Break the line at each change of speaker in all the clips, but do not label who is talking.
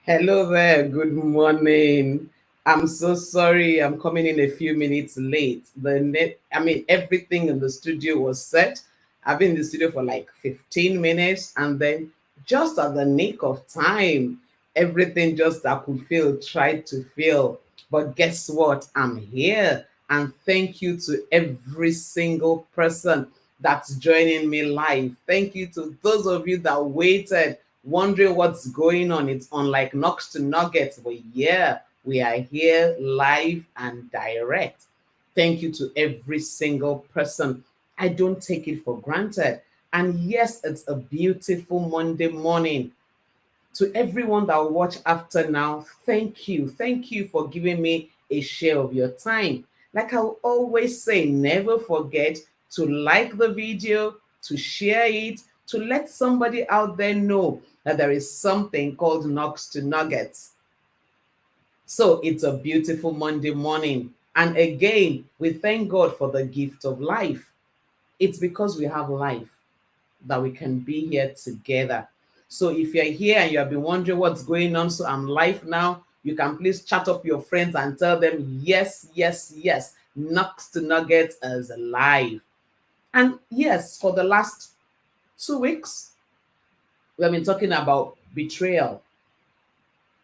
Hello there, good morning. I'm so sorry I'm coming in a few minutes late. Everything in the studio was set. I've been in the studio for like 15 minutes, and then just at the nick of time, everything just I could feel tried to feel. But guess what? I'm here. And thank you to every single person that's joining me live. Thank you to those of you that waited wondering what's going on. It's on like Knocks to Nuggets, but yeah, we are here live and direct. Thank you to every single person. I don't take it for granted. And yes, it's a beautiful Monday morning. To everyone that will watch after now, thank you. Thank you for giving me a share of your time. Like I will always say, never forget to like the video, to share it, to let somebody out there know that there is something called Knocks to Nuggets. So it's a beautiful Monday morning. And again, we thank God for the gift of life. It's because we have life that we can be here together. So if you're here and you have been wondering what's going on, so I'm live now, you can please chat up your friends and tell them, yes, yes, yes, Knocks to Nuggets is live. And yes, for the last 2 weeks, we have been talking about betrayal,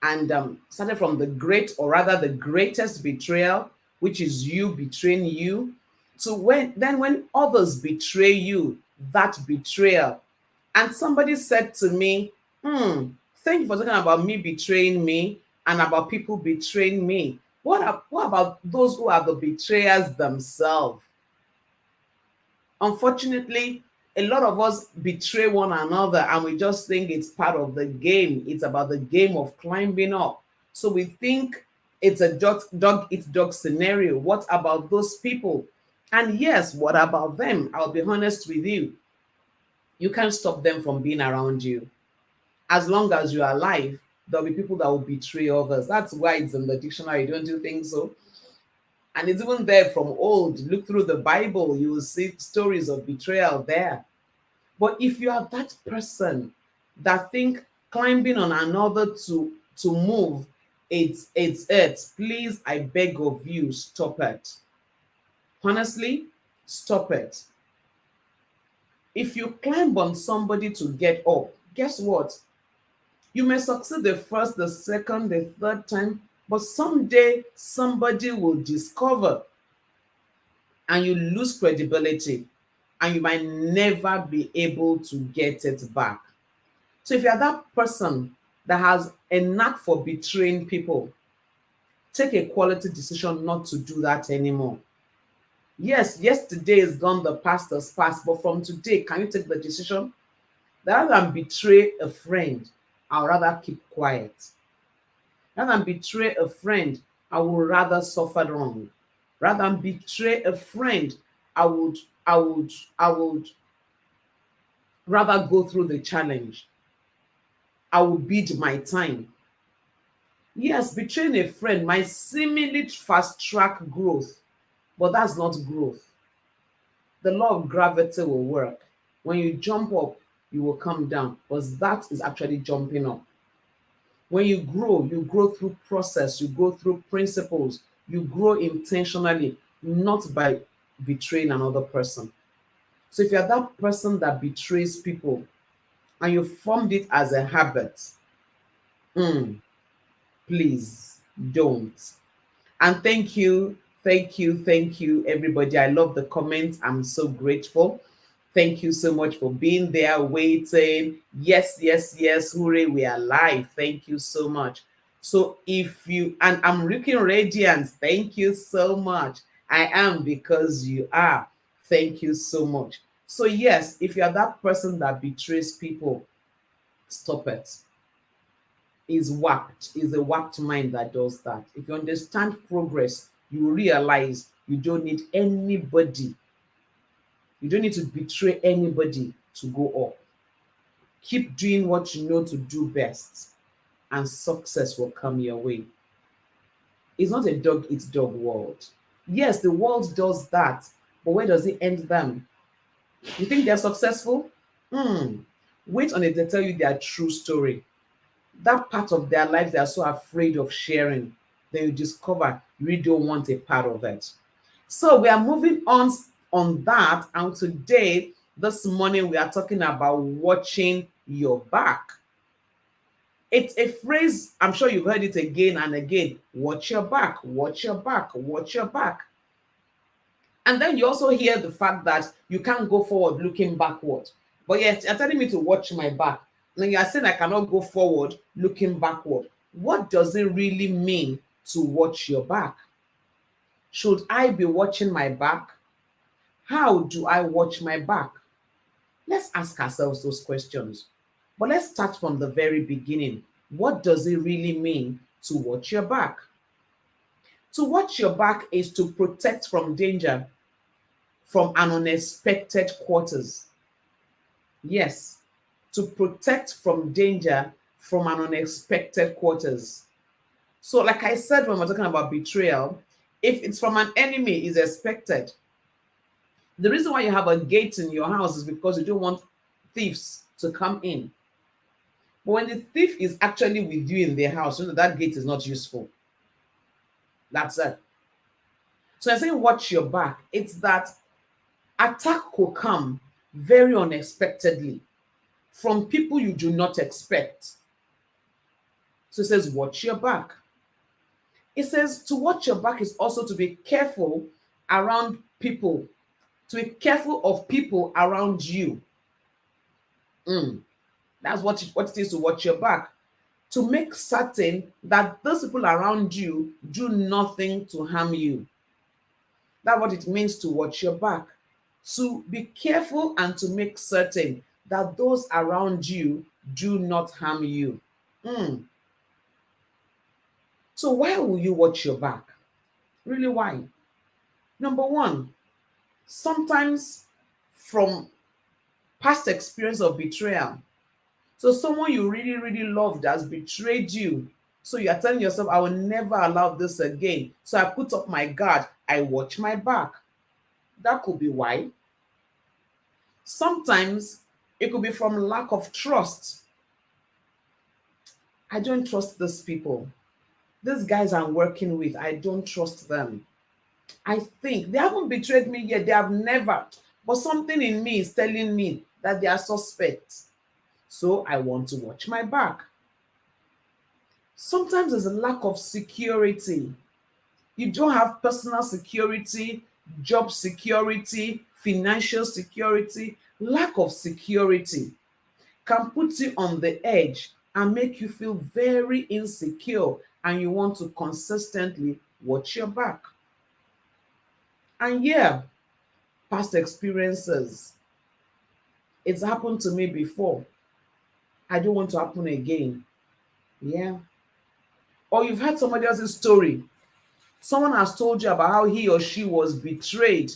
and started from the great, or rather the greatest betrayal, which is you betraying you, to when others betray you, that betrayal. And somebody said to me, thank you for talking about me betraying me and about people betraying me. What about those who are the betrayers themselves? Unfortunately, a lot of us betray one another and we just think it's part of the game. It's about the game of climbing up. So we think it's a dog eat dog scenario. What about those people? And yes, what about them? I'll be honest with you. You can't stop them from being around you. As long as you're alive, there'll be people that will betray others. That's why it's in the dictionary. Don't you think so? And it's even there from old. Look through the Bible, you will see stories of betrayal there. But if you are that person that think climbing on another to move, it's it. Please, I beg of you, stop it. Honestly, stop it. If you climb on somebody to get up, guess what? You may succeed the first, the second, the third time, but someday somebody will discover and you lose credibility and you might never be able to get it back. So if you're that person that has a knack for betraying people, take a quality decision not to do that anymore. Yes, yesterday is gone, the past has passed, but from today, can you take the decision that rather than betray a friend, I'll rather keep quiet. Rather than betray a friend, I would rather suffer wrong. Rather than betray a friend, I would, I would rather go through the challenge. I will bid my time. Yes, betraying a friend might seemingly fast track growth, but that's not growth. The law of gravity will work. When you jump up, you will come down, but that is actually jumping up. When you grow through process, you grow through principles, you grow intentionally, not by betraying another person. So if you're that person that betrays people and you formed it as a habit, please don't. And thank you, everybody. I love the comments. I'm so grateful. Thank you so much for being there, waiting. Yes, yes, yes. Hooray, we are live. Thank you so much. So if you, and I'm looking radiant. Thank you so much. I am because you are. Thank you so much. So yes, if you're that person that betrays people, stop it. Is warped, is a warped mind that does that. If you understand progress, you realize you don't need anybody. You don't need to betray anybody to go up. Keep doing what you know to do best, and success will come your way. It's not a dog eat dog world. Yes, the world does that, but where does it end them? You think they're successful? Wait until they tell you their true story. that part of their life they are so afraid of sharing, then you discover you really don't want a part of it. So we are moving on that, and today, this morning, we are talking about watching your back. It's a phrase, I'm sure you've heard it again and again. Watch your back, watch your back, watch your back. And then you also hear the fact that you can't go forward looking backward. But yet you're telling me to watch my back. And you are saying I cannot go forward looking backward. What does it really mean to watch your back? Should I be watching my back? How do I watch my back? Let's ask ourselves those questions. But let's start from the very beginning. What does it really mean to watch your back? To watch your back is to protect from danger from an unexpected quarters. Yes, to protect from danger from an unexpected quarters. So, like I said, when we're talking about betrayal, if it's from an enemy, is expected. The reason why you have a gate in your house is because you don't want thieves to come in. But when the thief is actually with you in their house, you know that gate is not useful. That's it. So I say watch your back. It's that attack could come very unexpectedly from people you do not expect. So it says watch your back. It says to watch your back is also to be careful around people, to be careful of people around you. That's what it is to watch your back. To make certain that those people around you do nothing to harm you. That's what it means to watch your back. To be careful and to make certain that those around you do not harm you. So why will you watch your back? Really, why? Number one, sometimes from past experience of betrayal. So someone you really, really loved has betrayed you. So you are telling yourself, I will never allow this again. So I put up my guard. I watch my back. That could be why. Sometimes it could be from lack of trust. I don't trust these people. These guys I'm working with, I don't trust them. I think they haven't betrayed me yet. They have never. But something in me is telling me that they are suspects. So I want to watch my back. Sometimes there's a lack of security. You don't have personal security, job security, financial security. Lack of security can put you on the edge and make you feel very insecure, and you want to consistently watch your back. And yeah, past experiences. It's happened to me before. I don't want to happen again. Yeah. Or you've heard somebody else's story. Someone has told you about how he or she was betrayed,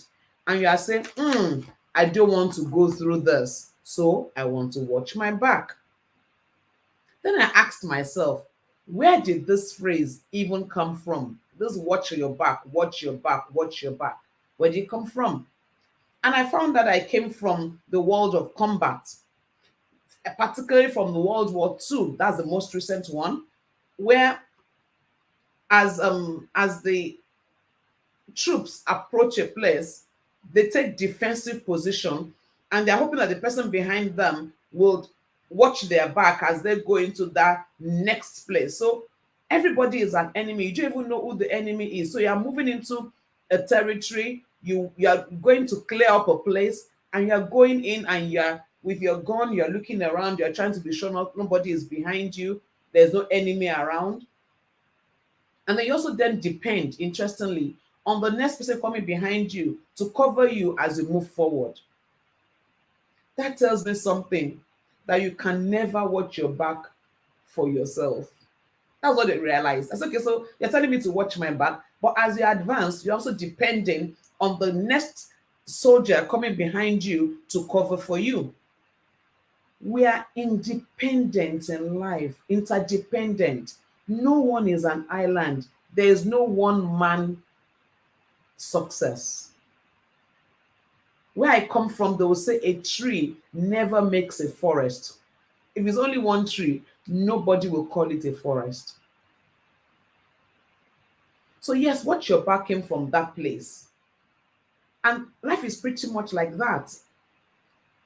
and you are saying, I don't want to go through this, so I want to watch my back. Then I asked myself, where did this phrase even come from? This watch your back, watch your back, watch your back. Where did it come from? And I found that I came from the world of combat, particularly from the World War II. That's the most recent one, where as the troops approach a place, they take defensive position, and they're hoping that the person behind them will watch their back as they go into that next place. So everybody is an enemy. You don't even know who the enemy is. So you're moving into a territory, you are going to clear up a place, and you're going in, and you're with your gun, you're looking around, you're trying to be sure nobody is behind you, there's no enemy around. And then you also then depend, interestingly, on the next person coming behind you to cover you as you move forward. That tells me something, that you can never watch your back for yourself. That's what they realized. I said, okay, so you're telling me to watch my back, but as you advance, you're also depending on the next soldier coming behind you to cover for you. We are independent in life, interdependent. No one is an island. There is no one man success. Where I come from, they will say a tree never makes a forest. If it's only one tree, nobody will call it a forest. So, yes, watch your back came from that place. And life is pretty much like that.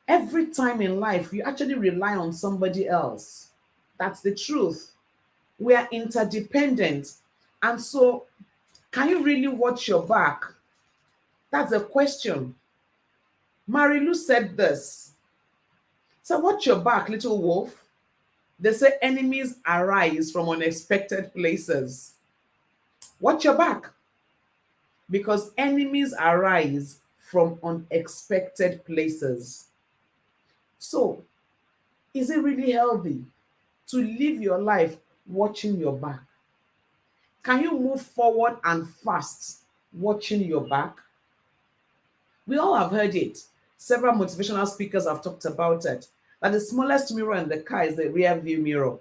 Every time in life, you actually rely on somebody else. That's the truth. We are interdependent. And so, can you really watch your back? That's a question. Marilu said this. So, watch your back, little wolf. They say enemies arise from unexpected places. Watch your back because enemies arise from unexpected places. So, is it really healthy to live your life watching your back? Can you move forward and fast watching your back? We all have heard it. Several motivational speakers have talked about it. That the smallest mirror in the car is the rear view mirror.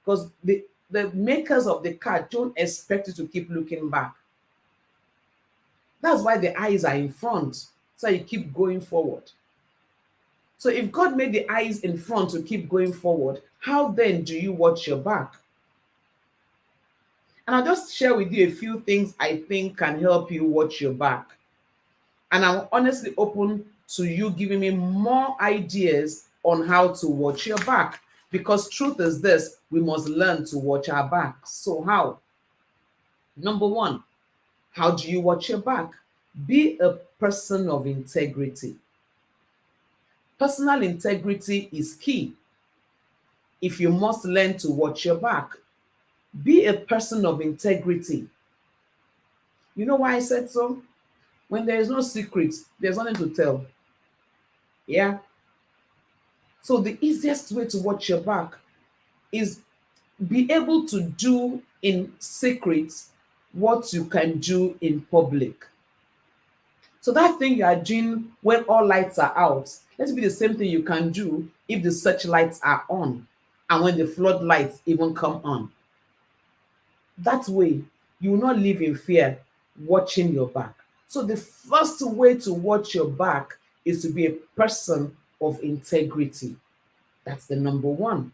Because the makers of the car don't expect you to keep looking back. That's why the eyes are in front, so you keep going forward. So if God made the eyes in front to keep going forward, how then do you watch your back? And I'll just share with you a few things I think can help you watch your back. And I'm honestly open to you giving me more ideas on how to watch your back. Because truth is this, we must learn to watch our backs. So how? Number one, how do you watch your back? Be a person of integrity. Personal integrity is key. If you must learn to watch your back, be a person of integrity. You know why I said so? When there is no secret, there's nothing to tell. Yeah. So the easiest way to watch your back is be able to do in secret what you can do in public. So that thing you are doing when all lights are out, let's be the same thing you can do if the searchlights are on and when the floodlights even come on. That way, you will not live in fear watching your back. So the first way to watch your back is to be a person of integrity. That's the number one.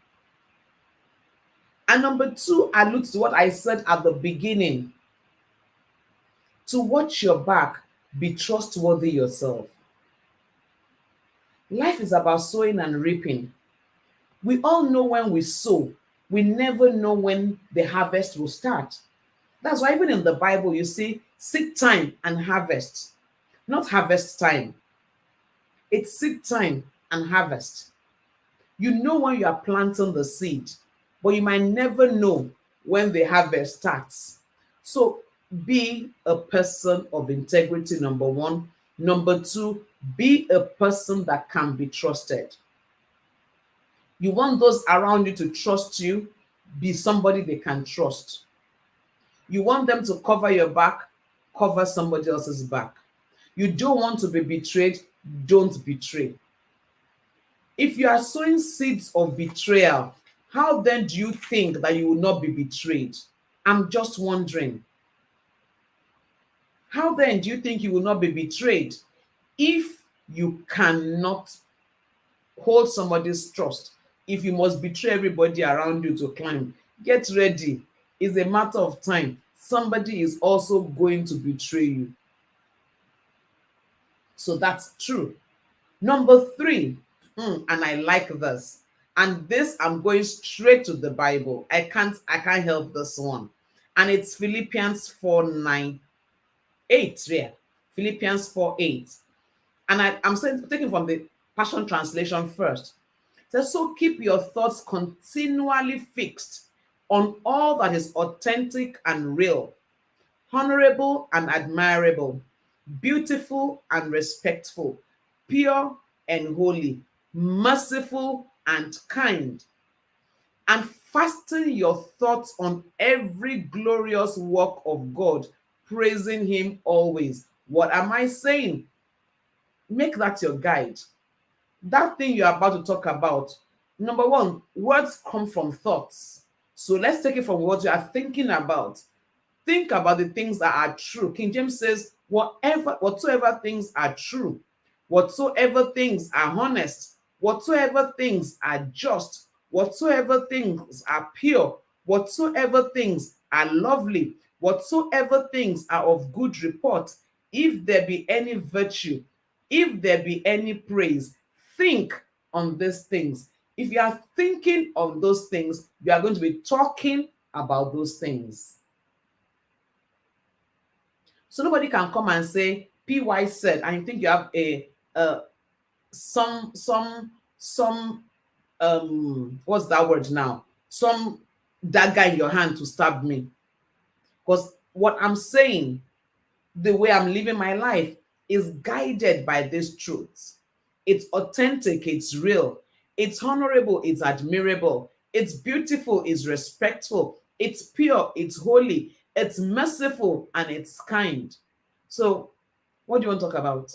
And number two alludes to what I said at the beginning. To watch your back, be trustworthy yourself. Life is about sowing and reaping. We all know when we sow, we never know when the harvest will start. That's why even in the Bible, you see seed time and harvest, not harvest time. It's seed time and harvest. You know when you are planting the seed, but you might never know when the harvest starts. So be a person of integrity, number one. Number two, be a person that can be trusted. You want those around you to trust you, be somebody they can trust. You want them to cover your back, cover somebody else's back. You don't want to be betrayed, don't betray. If you are sowing seeds of betrayal, how then do you think that you will not be betrayed? I'm just wondering. How then do you think you will not be betrayed if you cannot hold somebody's trust? If you must betray everybody around you to climb, get ready. It's a matter of time. Somebody is also going to betray you. So that's true. Number three, and I like this. And this, I'm going straight to the Bible. I can't help this one. And it's Philippians 4:9, 8. Yeah. Philippians 4:8. And I'm taking from the Passion Translation first. It says, so keep your thoughts continually fixed on all that is authentic and real, honorable and admirable, beautiful and respectful, pure and holy, merciful and kind. And fasten your thoughts on every glorious work of God, praising Him always. What am I saying? Make that your guide. That thing you're about to talk about, number one, words come from thoughts. So let's take it from what you are thinking about. Think about the things that are true. King James says, whatsoever things are true, whatsoever things are honest, whatsoever things are just, whatsoever things are pure, whatsoever things are lovely, whatsoever things are of good report, if there be any virtue, if there be any praise, think on these things. If you are thinking on those things, you are going to be talking about those things. So nobody can come and say, PY said, and you think you have a some what's that word now? Some dagger in your hand to stab me. Because what I'm saying, the way I'm living my life, is guided by these truths. It's authentic, it's real, it's honorable, it's admirable, it's beautiful, it's respectful, it's pure, it's holy, it's merciful, and it's kind. So, what do you want to talk about?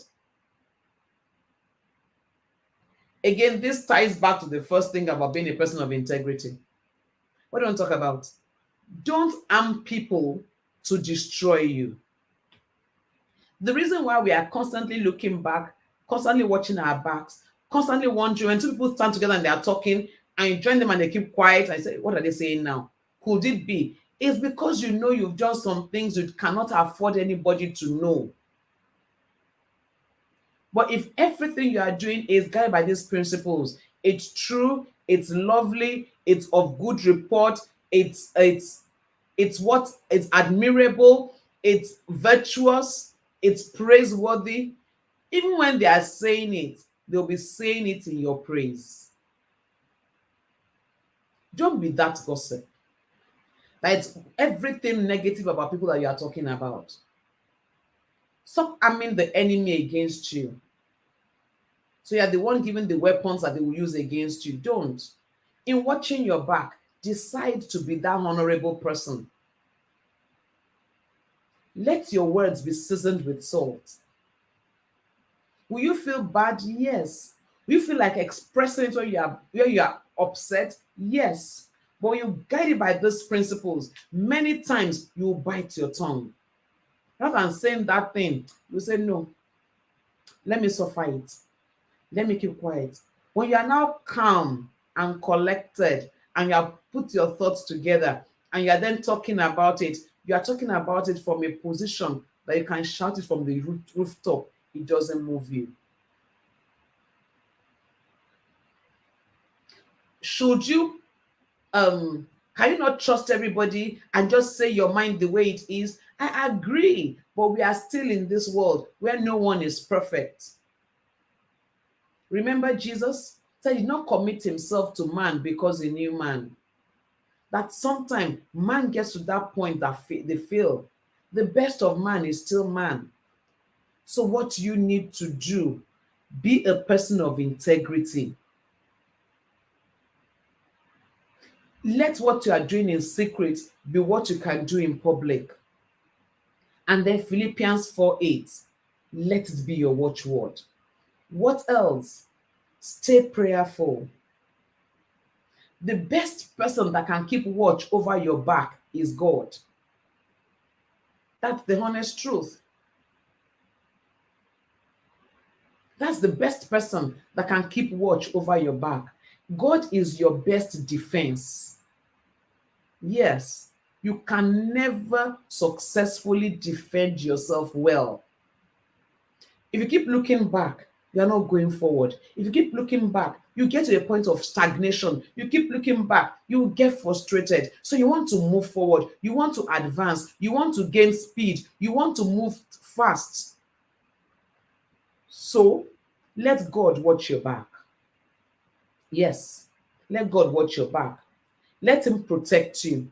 Again, this ties back to the first thing about being a person of integrity. What do you want to talk about? Don't arm people to destroy you. The reason why we are constantly looking back, constantly watching our backs, constantly wondering when two people stand together and they are talking and you join them and they keep quiet and say, what are they saying now? Could it be? It's because you know you've done some things you cannot afford anybody to know. But if everything you are doing is guided by these principles, it's true, it's lovely, it's of good report, it's what it's admirable, it's virtuous, it's praiseworthy. Even when they are saying it, they'll be saying it in your praise. Don't be that gossip. That's everything negative about people that you are talking about. Stop arming the enemy against you. So you're the one giving the weapons that they will use against you. Don't. In watching your back, decide to be that honorable person. Let your words be seasoned with salt. Will you feel bad? Yes. Will you feel like expressing it where you are upset? Yes. But when you guide it by these principles, many times you will bite your tongue. Rather than saying that thing, you say, no, let me suffer it. Let me keep quiet. When you are now calm and collected and you have put your thoughts together and you are then talking about it, you are talking about it from a position that you can shout it from the rooftop. It doesn't move you. Should you can you not trust everybody and just say your mind the way it is? I agree, but we are still in this world where no one is perfect. Remember, Jesus said he did not commit himself to man because he knew man. That sometimes man gets to that point that they fail. The best of man is still man. So what you need to do, be a person of integrity. Let what you are doing in secret be what you can do in public. And then Philippians 4:8, let it be your watchword. What else? Stay prayerful. The best person that can keep watch over your back is God. That's the honest truth. That's the best person that can keep watch over your back. God is your best defense. Yes, you can never successfully defend yourself well. If you keep looking back, you're not going forward. If you keep looking back, you get to a point of stagnation. You keep looking back, you get frustrated. So you want to move forward. You want to advance. You want to gain speed. You want to move fast. So let God watch your back. Yes, let God watch your back. Let him protect you.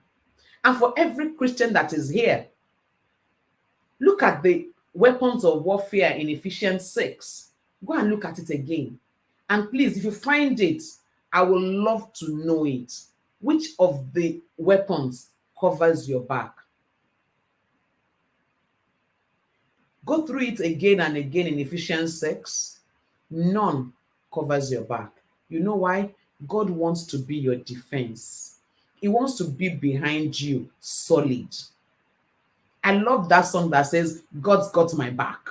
And for every Christian that is here, look at the weapons of warfare in Ephesians 6. Go and look at it again. And please, if you find it, I would love to know it. Which of the weapons covers your back? Go through it again and again in Ephesians 6. None covers your back. You know why? God wants to be your defense. He wants to be behind you, solid. I love that song that says, God's got my back.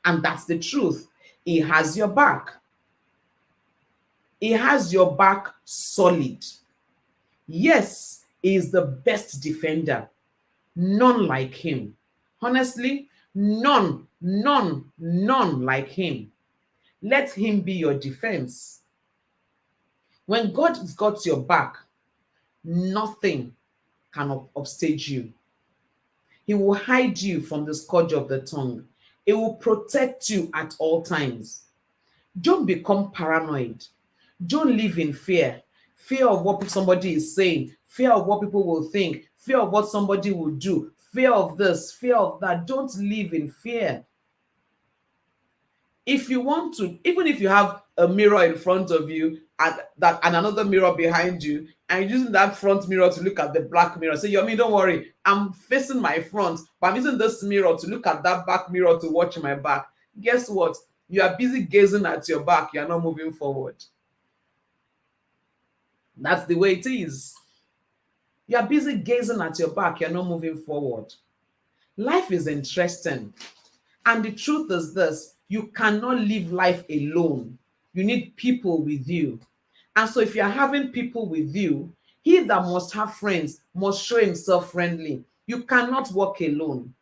And that's the truth. He has your back. He has your back solid. Yes, he is the best defender. None like him. Honestly, none like him. Let him be your defense. When God has got your back, nothing can upstage you. He will hide you from the scourge of the tongue. He will protect you at all times. Don't become paranoid. Don't live in fear. Fear of what somebody is saying, fear of what people will think, fear of what somebody will do, fear of this, fear of that. Don't live in fear. If you want to, even if you have a mirror in front of you and another mirror behind you, and using that front mirror to look at the black mirror, say, Yomi, don't worry, I'm facing my front, but I'm using this mirror to look at that back mirror to watch my back. Guess what? You are busy gazing at your back, you are not moving forward. That's the way it is. You are busy gazing at your back, you're not moving forward. Life is interesting. And the truth is this: you cannot live life alone. You need people with you. And so, if you're having people with you, he that must have friends must show himself friendly. You cannot walk alone.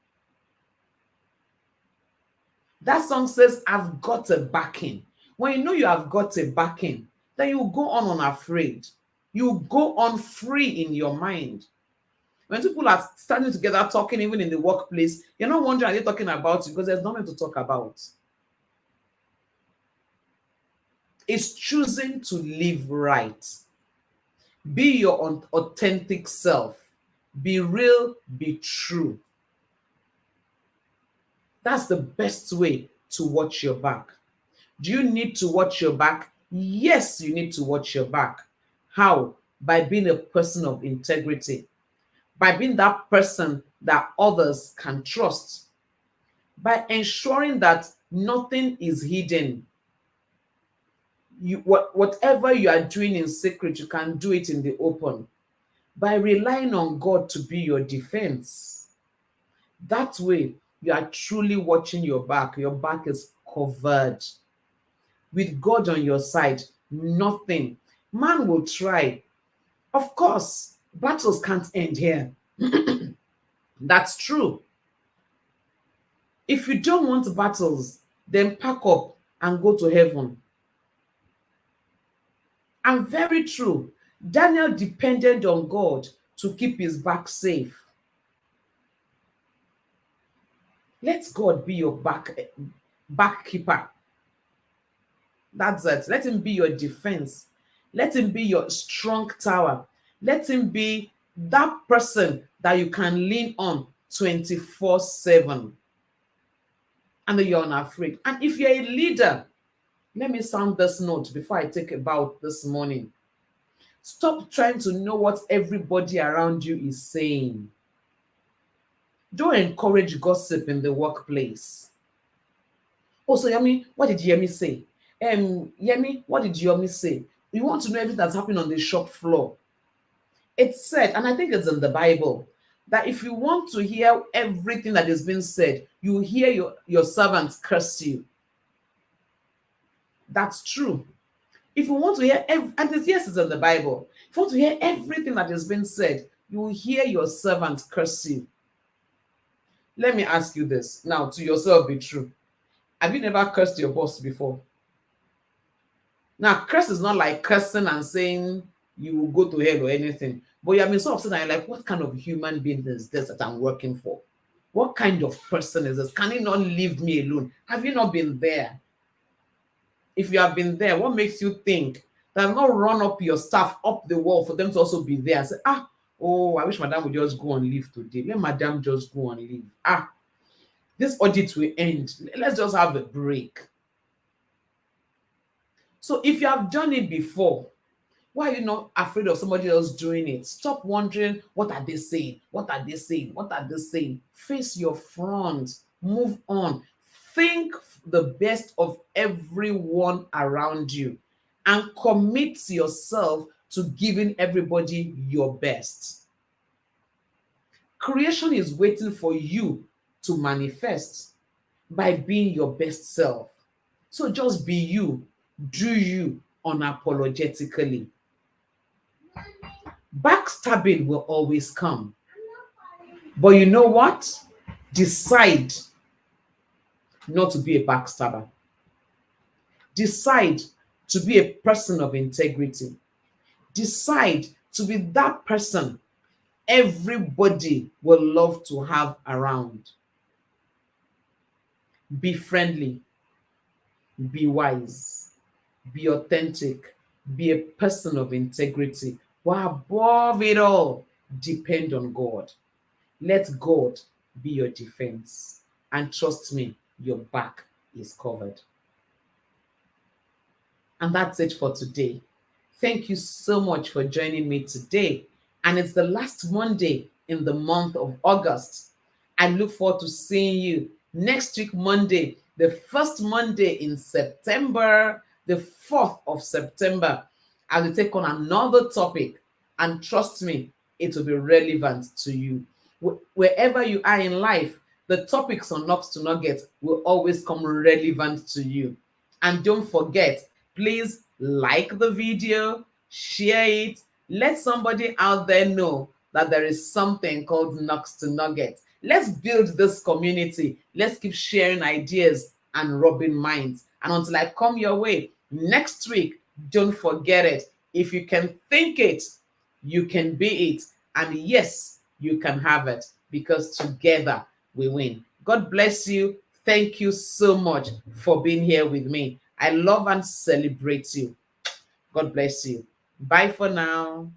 That song says, I've got a backing. When you know you have got a backing, then you go on unafraid. You go on free in your mind. When people are standing together talking, even in the workplace, you're not wondering, are they talking about you? Because there's nothing to talk about. It's choosing to live right. Be your authentic self. Be real, be true. That's the best way to watch your back. Do you need to watch your back? Yes, you need to watch your back. How? By being a person of integrity. By being that person that others can trust. By ensuring that nothing is hidden. Whatever you are doing in secret, you can do it in the open. By relying on God to be your defense. That way, you are truly watching your back. Your back is covered. With God on your side, nothing. Man will try. Of course, battles can't end here. That's true. If you don't want battles, then pack up and go to heaven. And very true. Daniel depended on God to keep his back safe. Let God be your back keeper. That's it. Let him be your defense. Let him be your strong tower. Let him be that person that you can lean on 24/7. And that you're unafraid. And if you're a leader, let me sound this note before I take about this morning. Stop trying to know what everybody around you is saying. Don't encourage gossip in the workplace. Also, Yemi, what did Yemi say? Yemi, what did Yemi say? You want to know everything that's happening on the shop floor. It's said, and I think it's in the Bible, that if you want to hear everything that is being said, you hear your servants curse you. That's true. If you want to hear, and yes, it's in the Bible. If you want to hear everything that is being said, you will hear your servants curse you. Let me ask you this. Now, to yourself, be true. Have you never cursed your boss before? Now, curse is not like cursing and saying you will go to hell or anything. But you have been so upset and you're like, what kind of human being is this that I'm working for? What kind of person is this? Can he not leave me alone? Have you not been there? If you have been there, what makes you think that I've not run up your staff up the wall for them to also be there and say, oh, I wish madam would just go on leave today. Let madam just go on leave. This audit will end. Let's just have a break. So if you have done it before, why are you not afraid of somebody else doing it? Stop wondering, what are they saying? What are they saying? What are they saying? Face your front. Move on. Think the best of everyone around you and commit yourself to giving everybody your best. Creation is waiting for you to manifest by being your best self. So just be you, do you, unapologetically. Backstabbing will always come. But you know what? Decide not to be a backstabber. Decide to be a person of integrity. Decide to be that person everybody will love to have around. Be friendly, be wise, be authentic, be a person of integrity. But above it all, depend on God. Let God be your defense. And trust me, your back is covered. And that's it for today. Thank you so much for joining me today. And it's the last Monday in the month of August. I look forward to seeing you next week, Monday, the first Monday in September, the 4th of September. I will take on another topic. And trust me, it will be relevant to you. Wherever you are in life, the topics on Knocks to Nuggets will always come relevant to you. And don't forget, please like the video, share it, let somebody out there know that there is something called Knocks to Nuggets. Let's build this community. Let's keep sharing ideas and rubbing minds. And until I come your way next week, don't forget it. If you can think it, you can be it. And yes, you can have it, because together we win. God bless you. Thank you so much for being here with me. I love and celebrate you. God bless you. Bye for now.